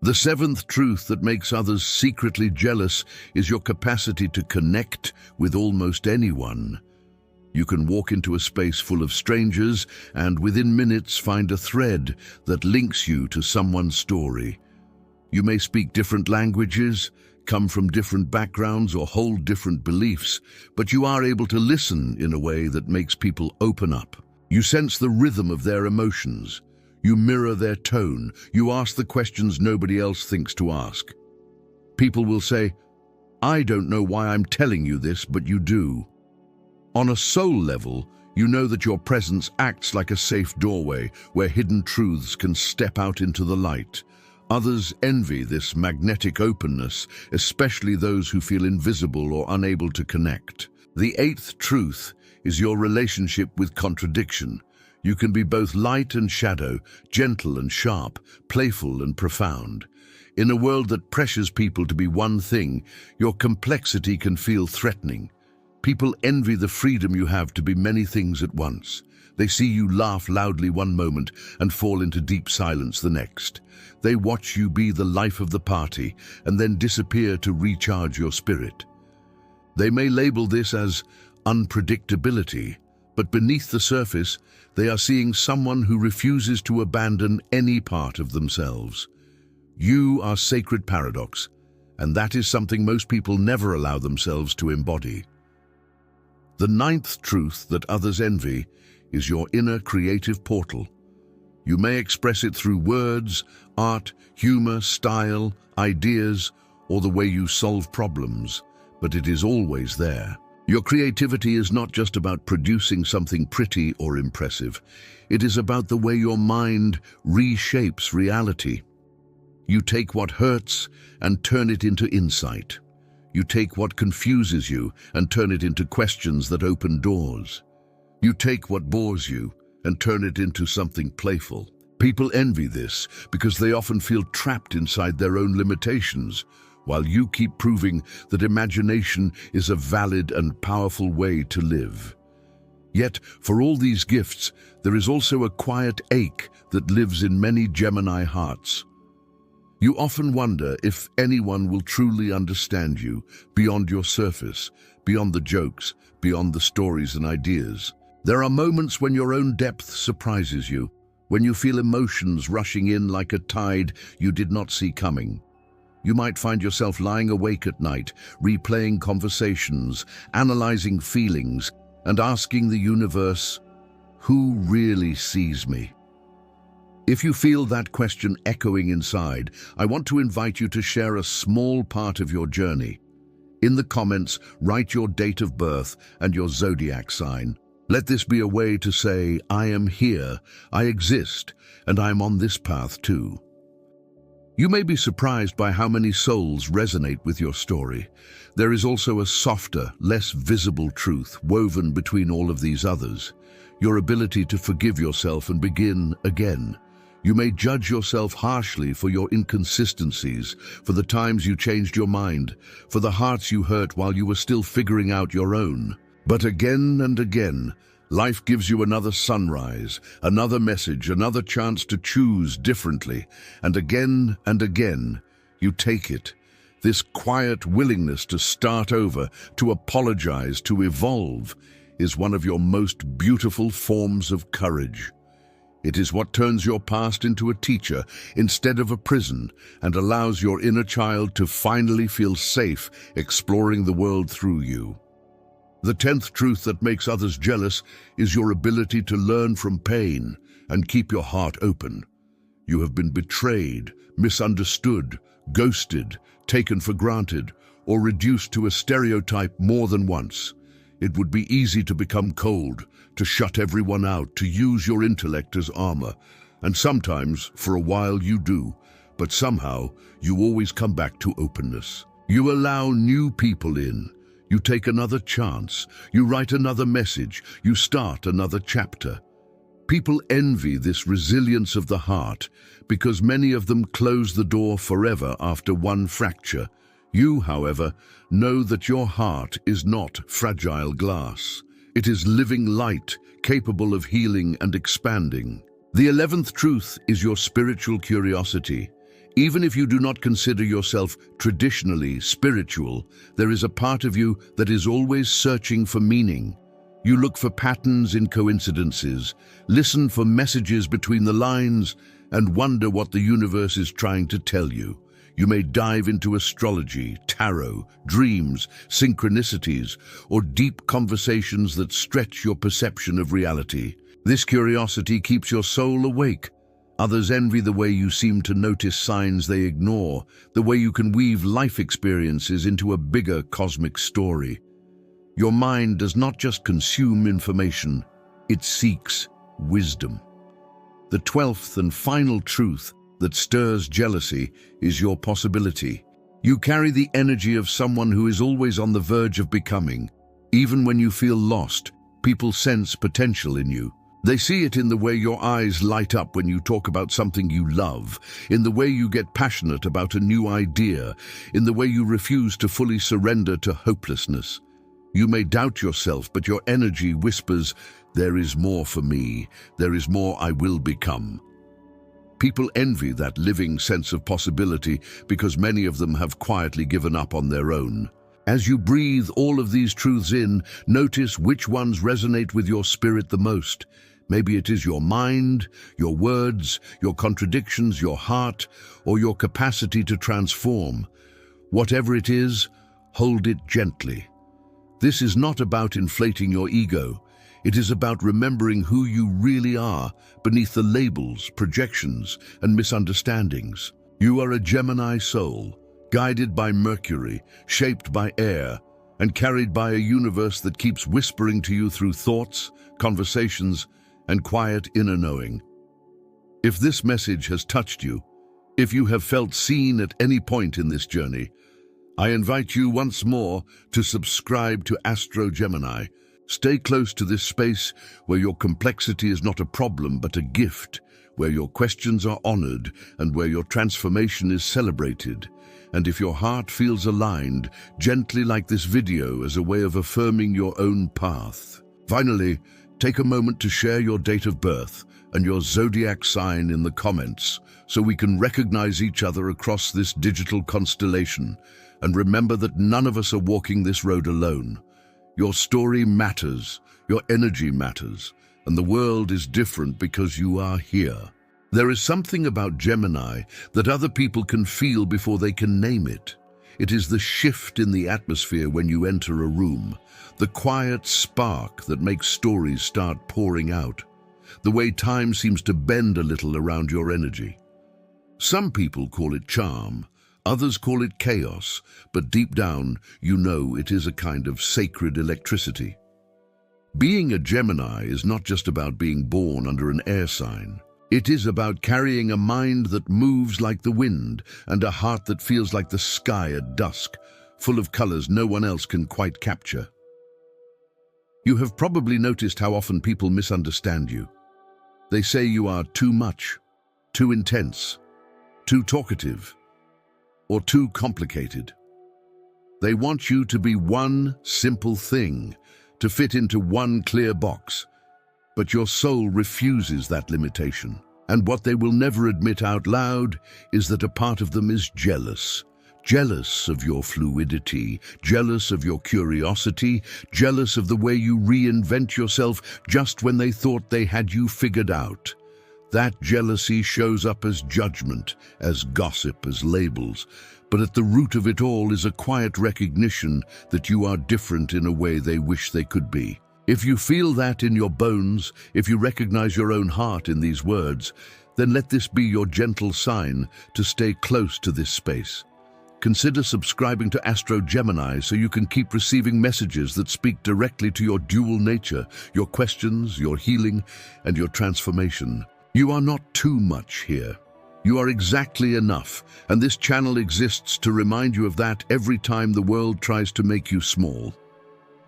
The seventh truth that makes others secretly jealous is your capacity to connect with almost anyone. You can walk into a space full of strangers and within minutes find a thread that links you to someone's story. You may speak different languages, come from different backgrounds or hold different beliefs, but you are able to listen in a way that makes people open up. You sense the rhythm of their emotions. You mirror their tone. You ask the questions nobody else thinks to ask. People will say, "I don't know why I'm telling you this, but you do." On a soul level, you know that your presence acts like a safe doorway where hidden truths can step out into the light. Others envy this magnetic openness, especially those who feel invisible or unable to connect. The eighth truth is your relationship with contradiction. You can be both light and shadow, gentle and sharp, playful and profound. In a world that pressures people to be one thing, your complexity can feel threatening. People envy the freedom you have to be many things at once. They see you laugh loudly one moment and fall into deep silence the next. They watch you be the life of the party and then disappear to recharge your spirit. They may label this as unpredictability, but beneath the surface, they are seeing someone who refuses to abandon any part of themselves. You are sacred paradox, and that is something most people never allow themselves to embody. The ninth truth that others envy is your inner creative portal. You may express it through words, art, humor, style, ideas, or the way you solve problems, but it is always there. Your creativity is not just about producing something pretty or impressive. It is about the way your mind reshapes reality. You take what hurts and turn it into insight. You take what confuses you and turn it into questions that open doors. You take what bores you and turn it into something playful. People envy this because they often feel trapped inside their own limitations, while you keep proving that imagination is a valid and powerful way to live. Yet, for all these gifts, there is also a quiet ache that lives in many Gemini hearts. You often wonder if anyone will truly understand you, beyond your surface, beyond the jokes, beyond the stories and ideas. There are moments when your own depth surprises you, when you feel emotions rushing in like a tide you did not see coming. You might find yourself lying awake at night, replaying conversations, analyzing feelings, and asking the universe, who really sees me? If you feel that question echoing inside, I want to invite you to share a small part of your journey. In the comments, write your date of birth and your zodiac sign. Let this be a way to say, I am here, I exist, and I am on this path too. You may be surprised by how many souls resonate with your story. There is also a softer, less visible truth woven between all of these others. Your ability to forgive yourself and begin again. You may judge yourself harshly for your inconsistencies, for the times you changed your mind, for the hearts you hurt while you were still figuring out your own. But again and again, life gives you another sunrise, another message, another chance to choose differently. And again, you take it. This quiet willingness to start over, to apologize, to evolve, is one of your most beautiful forms of courage. It is what turns your past into a teacher instead of a prison and allows your inner child to finally feel safe exploring the world through you. The 10th truth that makes others jealous is your ability to learn from pain and keep your heart open. You have been betrayed, misunderstood, ghosted, taken for granted, or reduced to a stereotype more than once. It would be easy to become cold, to shut everyone out, to use your intellect as armor. And sometimes, for a while, you do, but somehow you always come back to openness. You allow new people in. You take another chance, you write another message, you start another chapter. People envy this resilience of the heart because many of them close the door forever after one fracture. You, however, know that your heart is not fragile glass. It is living light, capable of healing and expanding. The 11th truth is your spiritual curiosity. Even if you do not consider yourself traditionally spiritual, there is a part of you that is always searching for meaning. You look for patterns in coincidences, listen for messages between the lines, and wonder what the universe is trying to tell you. You may dive into astrology, tarot, dreams, synchronicities, or deep conversations that stretch your perception of reality. This curiosity keeps your soul awake. Others envy the way you seem to notice signs they ignore, the way you can weave life experiences into a bigger cosmic story. Your mind does not just consume information, it seeks wisdom. The 12th and final truth that stirs jealousy is your possibility. You carry the energy of someone who is always on the verge of becoming. Even when you feel lost, people sense potential in you. They see it in the way your eyes light up when you talk about something you love, in the way you get passionate about a new idea, in the way you refuse to fully surrender to hopelessness. You may doubt yourself, but your energy whispers, "There is more for me. There is more I will become." People envy that living sense of possibility because many of them have quietly given up on their own. As you breathe all of these truths in, notice which ones resonate with your spirit the most. Maybe it is your mind, your words, your contradictions, your heart, or your capacity to transform. Whatever it is, hold it gently. This is not about inflating your ego. It is about remembering who you really are beneath the labels, projections, and misunderstandings. You are a Gemini soul, guided by Mercury, shaped by air, and carried by a universe that keeps whispering to you through thoughts, conversations, and quiet inner knowing. If this message has touched you, if you have felt seen at any point in this journey, I invite you once more to subscribe to Astro Gemini. Stay close to this space where your complexity is not a problem but a gift, where your questions are honored and where your transformation is celebrated. And if your heart feels aligned, gently like this video as a way of affirming your own path. Finally, take a moment to share your date of birth and your zodiac sign in the comments so we can recognize each other across this digital constellation. And remember that none of us are walking this road alone. Your story matters, your energy matters, and the world is different because you are here. There is something about Gemini that other people can feel before they can name it. It is the shift in the atmosphere when you enter a room, the quiet spark that makes stories start pouring out, the way time seems to bend a little around your energy. Some people call it charm, others call it chaos, but deep down, you know it is a kind of sacred electricity. Being a Gemini is not just about being born under an air sign. It is about carrying a mind that moves like the wind and a heart that feels like the sky at dusk, full of colors no one else can quite capture. You have probably noticed how often people misunderstand you. They say you are too much, too intense, too talkative, or too complicated. They want you to be one simple thing, to fit into one clear box. But your soul refuses that limitation. And what they will never admit out loud is that a part of them is jealous. Jealous of your fluidity, jealous of your curiosity, jealous of the way you reinvent yourself just when they thought they had you figured out. That jealousy shows up as judgment, as gossip, as labels. But at the root of it all is a quiet recognition that you are different in a way they wish they could be. If you feel that in your bones, if you recognize your own heart in these words, then let this be your gentle sign to stay close to this space. Consider subscribing to Astro Gemini so you can keep receiving messages that speak directly to your dual nature, your questions, your healing, and your transformation. You are not too much here. You are exactly enough, and this channel exists to remind you of that every time the world tries to make you small.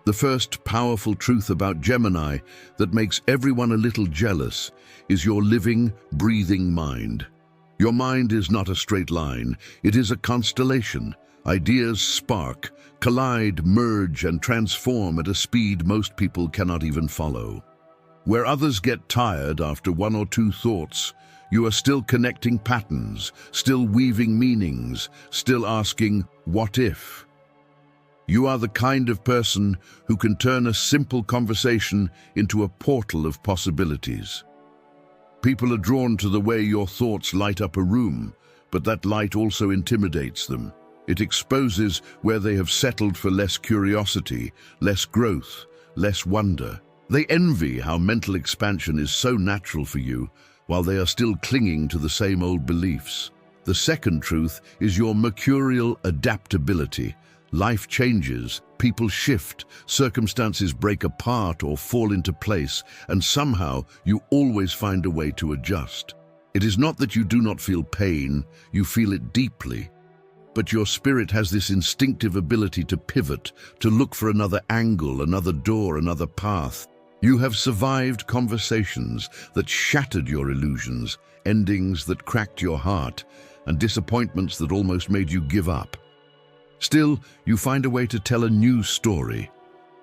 The first powerful truth about Gemini that makes everyone a little jealous is your living, breathing mind. Your mind is not a straight line, it is a constellation. Ideas spark, collide, merge, and transform at a speed most people cannot even follow. Where others get tired after one or two thoughts, You are still connecting patterns, still weaving meanings, still asking, what if? You are the kind of person who can turn a simple conversation into a portal of possibilities. People are drawn to the way your thoughts light up a room, but that light also intimidates them. It exposes where they have settled for less curiosity, less growth, less wonder. They envy how mental expansion is so natural for you, while they are still clinging to the same old beliefs. The second truth is your mercurial adaptability. Life changes, people shift, circumstances break apart or fall into place, and somehow you always find a way to adjust. It is not that you do not feel pain, you feel it deeply. But your spirit has this instinctive ability to pivot, to look for another angle, another door, another path. You have survived conversations that shattered your illusions, endings that cracked your heart, and disappointments that almost made you give up. Still, you find a way to tell a new story.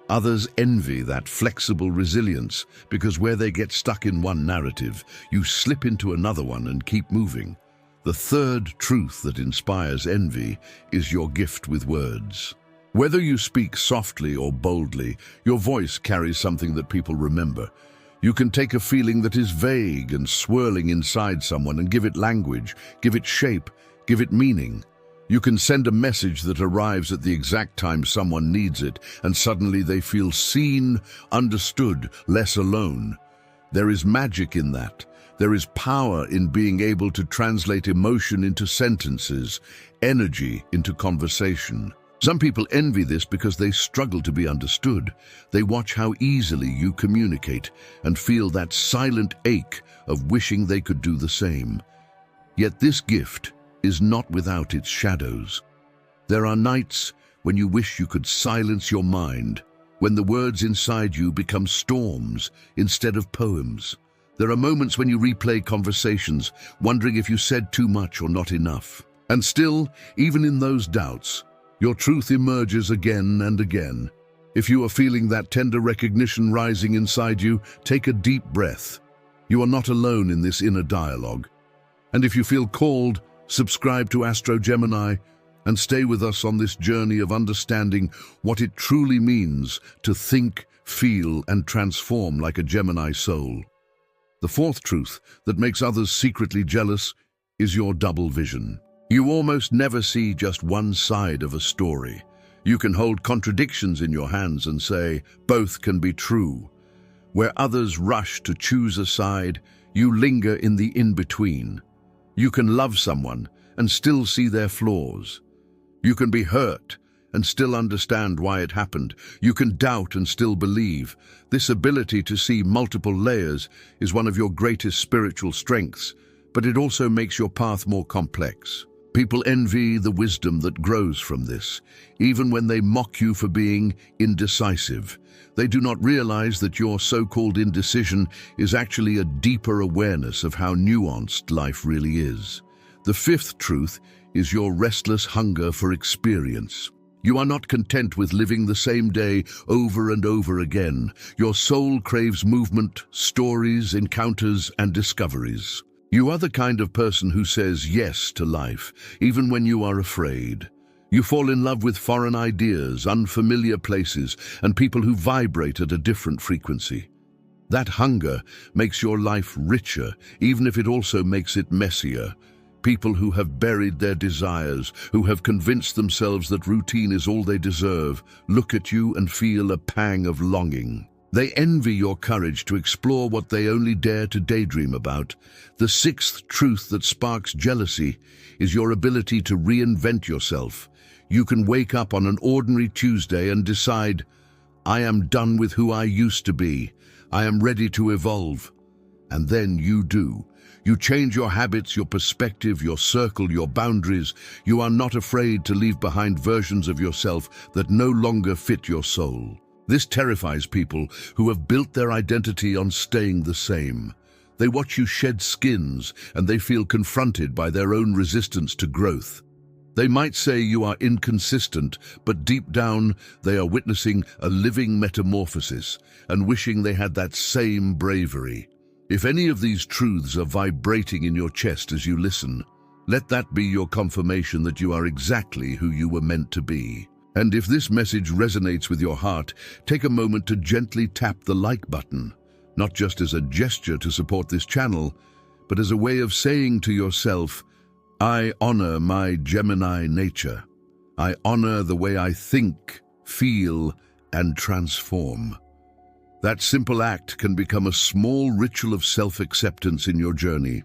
Others envy that flexible resilience because where they get stuck in one narrative, you slip into another one and keep moving. The third truth that inspires envy is your gift with words. Whether you speak softly or boldly, your voice carries something that people remember. You can take a feeling that is vague and swirling inside someone and give it language, give it shape, give it meaning. You can send a message that arrives at the exact time someone needs it, and suddenly they feel seen, understood, less alone. There is magic in that. There is power in being able to translate emotion into sentences, energy into conversation. Some people envy this because they struggle to be understood. They watch how easily you communicate and feel that silent ache of wishing they could do the same. Yet this gift is not without its shadows. There are nights when you wish you could silence your mind, when the words inside you become storms instead of poems. There are moments when you replay conversations, wondering if you said too much or not enough. And still, even in those doubts, your truth emerges again and again. If you are feeling that tender recognition rising inside you, take a deep breath. You are not alone in this inner dialogue. And if you feel called, subscribe to Astro Gemini and stay with us on this journey of understanding what it truly means to think, feel, and transform like a Gemini soul. The fourth truth that makes others secretly jealous is your double vision. You almost never see just one side of a story. You can hold contradictions in your hands and say, both can be true. Where others rush to choose a side, you linger in the in-between. You can love someone and still see their flaws. You can be hurt and still understand why it happened. You can doubt and still believe. This ability to see multiple layers is one of your greatest spiritual strengths, but it also makes your path more complex. People envy the wisdom that grows from this, even when they mock you for being indecisive. They do not realize that your so-called indecision is actually a deeper awareness of how nuanced life really is. The fifth truth is your restless hunger for experience. You are not content with living the same day over and over again. Your soul craves movement, stories, encounters, and discoveries. You are the kind of person who says yes to life, even when you are afraid. You fall in love with foreign ideas, unfamiliar places, and people who vibrate at a different frequency. That hunger makes your life richer, even if it also makes it messier. People who have buried their desires, who have convinced themselves that routine is all they deserve, look at you and feel a pang of longing. They envy your courage to explore what they only dare to daydream about. The sixth truth that sparks jealousy is your ability to reinvent yourself. You can wake up on an ordinary Tuesday and decide, I am done with who I used to be. I am ready to evolve. And then you do. You change your habits, your perspective, your circle, your boundaries. You are not afraid to leave behind versions of yourself that no longer fit your soul. This terrifies people who have built their identity on staying the same. They watch you shed skins and they feel confronted by their own resistance to growth. They might say you are inconsistent, but deep down they are witnessing a living metamorphosis and wishing they had that same bravery. If any of these truths are vibrating in your chest as you listen, let that be your confirmation that you are exactly who you were meant to be. And if this message resonates with your heart, take a moment to gently tap the like button, not just as a gesture to support this channel, but as a way of saying to yourself, I honor my Gemini nature. I honor the way I think, feel, and transform. That simple act can become a small ritual of self-acceptance in your journey.